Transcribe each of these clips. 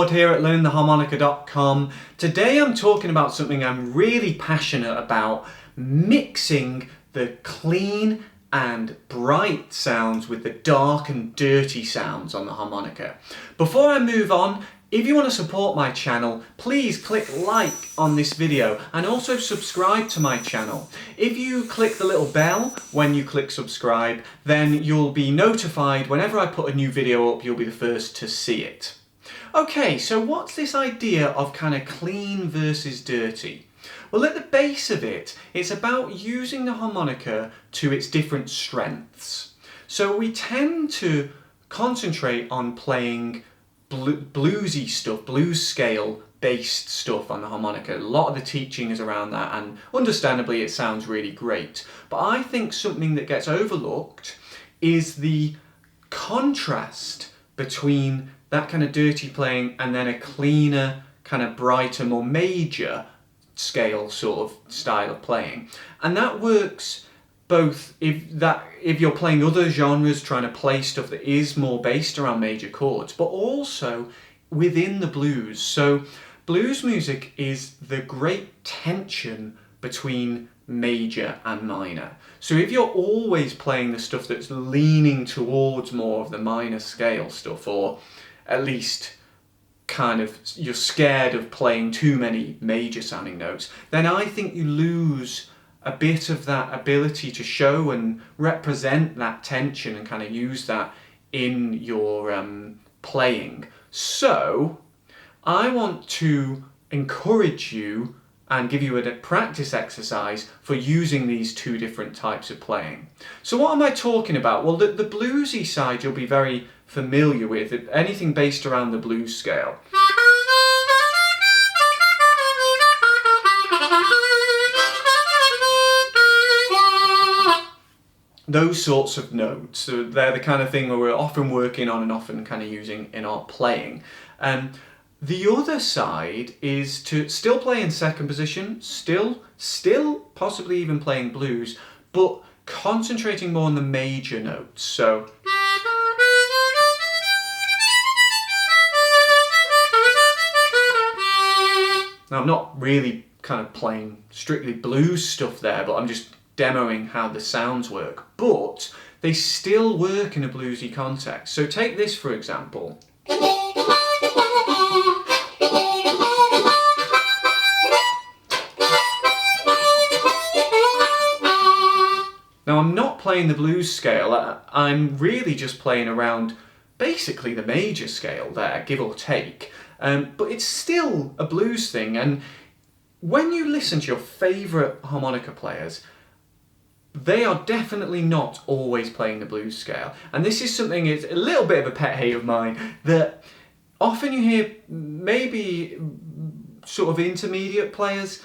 Rod here at LearnTheHarmonica.com. Today I'm talking about something I'm really passionate about, mixing the clean and bright sounds with the dark and dirty sounds on the harmonica. Before I move on, if you want to support my channel, please click like on this video and also subscribe to my channel. If you click the little bell when you click subscribe, then you'll be notified whenever I put a new video up, you'll be the first to see it. Okay, so what's this idea of kind of clean versus dirty? Well, at the base of it, it's about using the harmonica to its different strengths. So we tend to concentrate on playing bluesy stuff, blues scale based stuff on the harmonica. A lot of the teaching is around that, and understandably it sounds really great. But I think something that gets overlooked is the contrast between that kind of dirty playing and then a cleaner, kind of brighter, more major scale sort of style of playing. And that works both if you're playing other genres, trying to play stuff that is more based around major chords, but also within the blues. So blues music is the great tension between major and minor. So if you're always playing the stuff that's leaning towards more of the minor scale stuff, or at least kind of you're scared of playing too many major sounding notes, then I think you lose a bit of that ability to show and represent that tension and kind of use that in your playing. So I want to encourage you and give you a practice exercise for using these two different types of playing. So what am I talking about? Well, the bluesy side you'll be very familiar with, anything based around the blues scale. Those sorts of notes, so they're the kind of thing where we're often working on and often kind of using in our playing. The other side is to still play in second position, still possibly even playing blues, but concentrating more on the major notes. So now I'm not really kind of playing strictly blues stuff there, but I'm just demoing how the sounds work. But they still work in a bluesy context. So take this for example. Now I'm not playing the blues scale, I'm really just playing around basically the major scale there, give or take. But it's still a blues thing, and when you listen to your favourite harmonica players, they are definitely not always playing the blues scale. And this is something, it's a little bit of a pet hate of mine, that often you hear maybe sort of intermediate players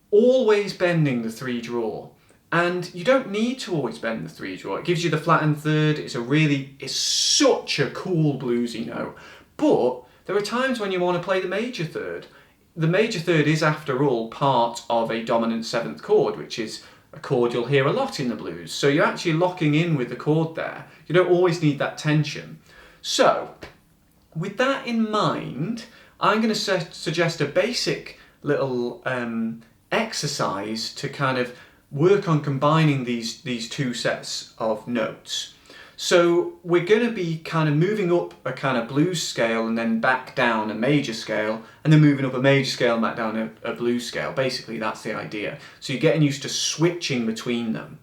always bending the 3-draw. And you don't need to always bend the 3-draw. It gives you the flattened third. It's such a cool bluesy note. But there are times when you want to play the major third. The major third is, after all, part of a dominant 7th chord, which is a chord you'll hear a lot in the blues. So you're actually locking in with the chord there. You don't always need that tension. So, with that in mind, I'm going to suggest a basic little exercise to kind of work on combining these two sets of notes. So we're going to be kind of moving up a kind of blues scale and then back down a major scale, and then moving up a major scale and back down a blues scale. Basically that's the idea. So you're getting used to switching between them.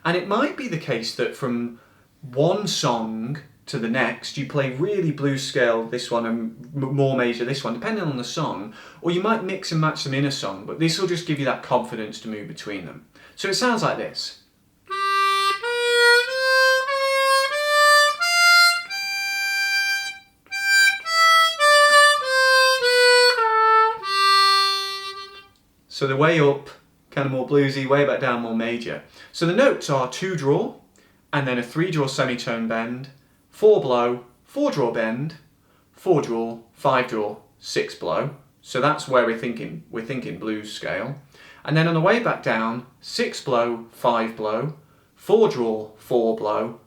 And it might be the case that from one song to the next you play really blues scale this one and more major this one, depending on the song, or you might mix and match them in a song, but this will just give you that confidence to move between them. So it sounds like this. So the way up, kind of more bluesy, way back down, more major. So the notes are 2-draw, and then a 3-draw semitone bend, 4-blow, 4-draw bend, 4-draw, 5-draw, 6-blow. So that's where we're thinking blues scale. And then on the way back down, 6-blow, 5-blow, 4-draw, 4-blow,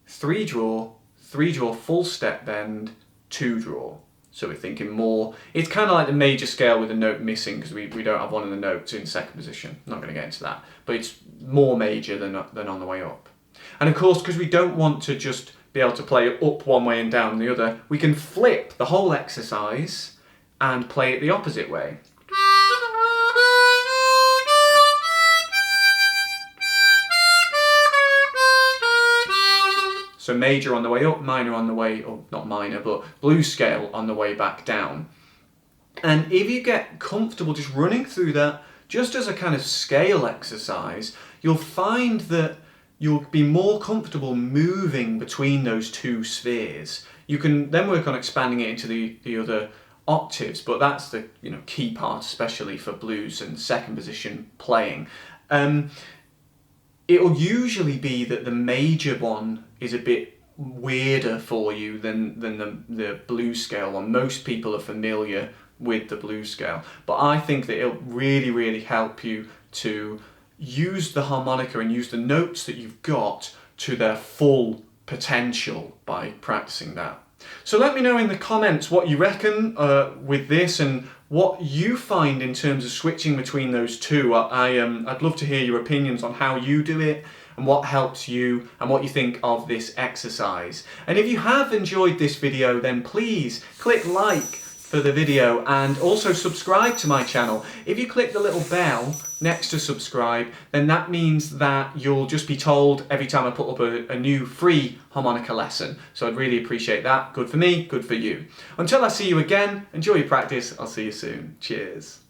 3-draw, 3-draw full step bend, 2-draw. So we're thinking more, it's kind of like the major scale with a note missing because we don't have one of the notes in second position. I'm not going to get into that, but it's more major than on the way up. And of course, because we don't want to just be able to play up one way and down the other, we can flip the whole exercise and play it the opposite way. So major on the way up, minor on the way, or not minor, but blues scale on the way back down. And if you get comfortable just running through that, just as a kind of scale exercise, you'll find that you'll be more comfortable moving between those two spheres. You can then work on expanding it into the other octaves, but that's the key part, especially for blues and second position playing. It'll usually be that the major one is a bit weirder for you than the blues scale one. Most people are familiar with the blues scale, but I think that it'll really, really help you to use the harmonica and use the notes that you've got to their full potential by practicing that. So let me know in the comments what you reckon with this and what you find in terms of switching between those two. I'd love to hear your opinions on how you do it and what helps you and what you think of this exercise. And if you have enjoyed this video, then please click like for the video and also subscribe to my channel. If you click the little bell next to subscribe, then that means that you'll just be told every time I put up a new free harmonica lesson. So I'd really appreciate that. Good for me, good for you. Until I see you again, enjoy your practice. I'll see you soon. Cheers.